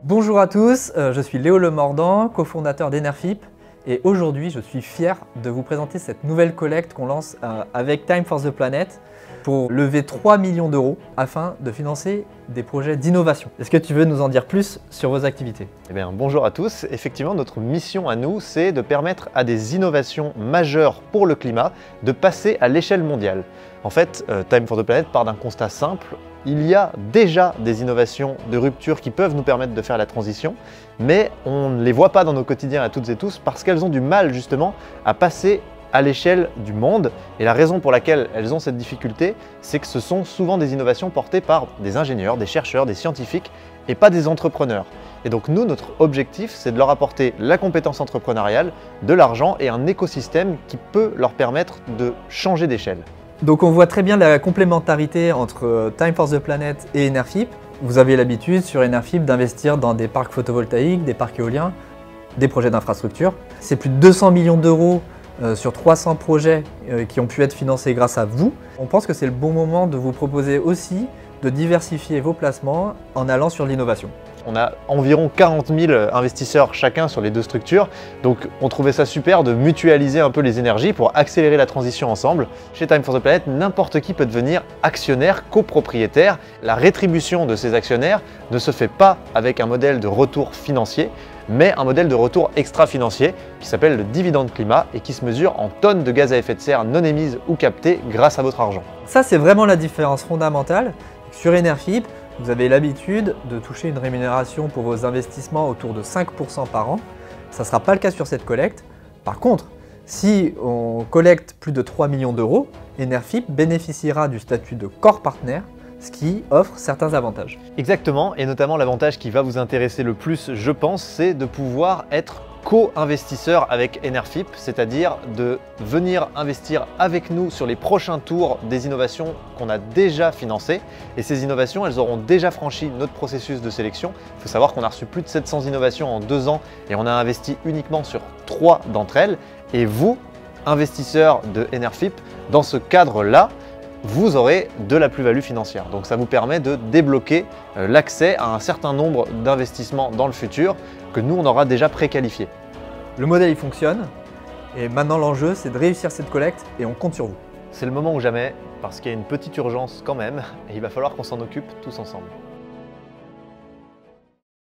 Bonjour à tous, je suis Léo Lemordant, cofondateur d'Enerfip et aujourd'hui je suis fier de vous présenter cette nouvelle collecte qu'on lance avec Time for the Planet pour lever 3 millions d'euros afin de financer des projets d'innovation. Est-ce que tu veux nous en dire plus sur vos activités? Eh bien, bonjour à tous. Effectivement, notre mission à nous, c'est de permettre à des innovations majeures pour le climat de passer à l'échelle mondiale. En fait, Time for the Planet part d'un constat simple. Il y a déjà des innovations de rupture qui peuvent nous permettre de faire la transition, mais on ne les voit pas dans nos quotidiens à toutes et tous parce qu'elles ont du mal justement à passer à l'échelle du monde. Et la raison pour laquelle elles ont cette difficulté, c'est que ce sont souvent des innovations portées par des ingénieurs, des chercheurs, des scientifiques et pas des entrepreneurs. Et donc nous, notre objectif, c'est de leur apporter la compétence entrepreneuriale, de l'argent et un écosystème qui peut leur permettre de changer d'échelle. Donc on voit très bien la complémentarité entre Time for the Planet et Enerfip. Vous avez l'habitude sur Enerfip d'investir dans des parcs photovoltaïques, des parcs éoliens, des projets d'infrastructure. C'est plus de 200 millions d'euros sur 300 projets qui ont pu être financés grâce à vous. On pense que c'est le bon moment de vous proposer aussi de diversifier vos placements en allant sur l'innovation. On a environ 40 000 investisseurs chacun sur les deux structures, donc on trouvait ça super de mutualiser un peu les énergies pour accélérer la transition ensemble. Chez Time for the Planet, n'importe qui peut devenir actionnaire, copropriétaire. La rétribution de ces actionnaires ne se fait pas avec un modèle de retour financier, mais un modèle de retour extra-financier qui s'appelle le dividende climat et qui se mesure en tonnes de gaz à effet de serre non émises ou captées grâce à votre argent. Ça, c'est vraiment la différence fondamentale. Sur Enerfip, vous avez l'habitude de toucher une rémunération pour vos investissements autour de 5% par an. Ça ne sera pas le cas sur cette collecte. Par contre, si on collecte plus de 3 millions d'euros, Enerfip bénéficiera du statut de core partner, ce qui offre certains avantages. Exactement, et notamment l'avantage qui va vous intéresser le plus, je pense, c'est de pouvoir être co-investisseur avec Enerfip, c'est-à-dire de venir investir avec nous sur les prochains tours des innovations qu'on a déjà financées. Et ces innovations, elles auront déjà franchi notre processus de sélection. Il faut savoir qu'on a reçu plus de 700 innovations en 2 ans et on a investi uniquement sur 3 d'entre elles. Et vous, investisseurs de Enerfip, dans ce cadre-là, vous aurez de la plus-value financière. Donc ça vous permet de débloquer l'accès à un certain nombre d'investissements dans le futur que nous, on aura déjà préqualifiés. Le modèle il fonctionne et maintenant l'enjeu c'est de réussir cette collecte et on compte sur vous. C'est le moment ou jamais parce qu'il y a une petite urgence quand même et il va falloir qu'on s'en occupe tous ensemble.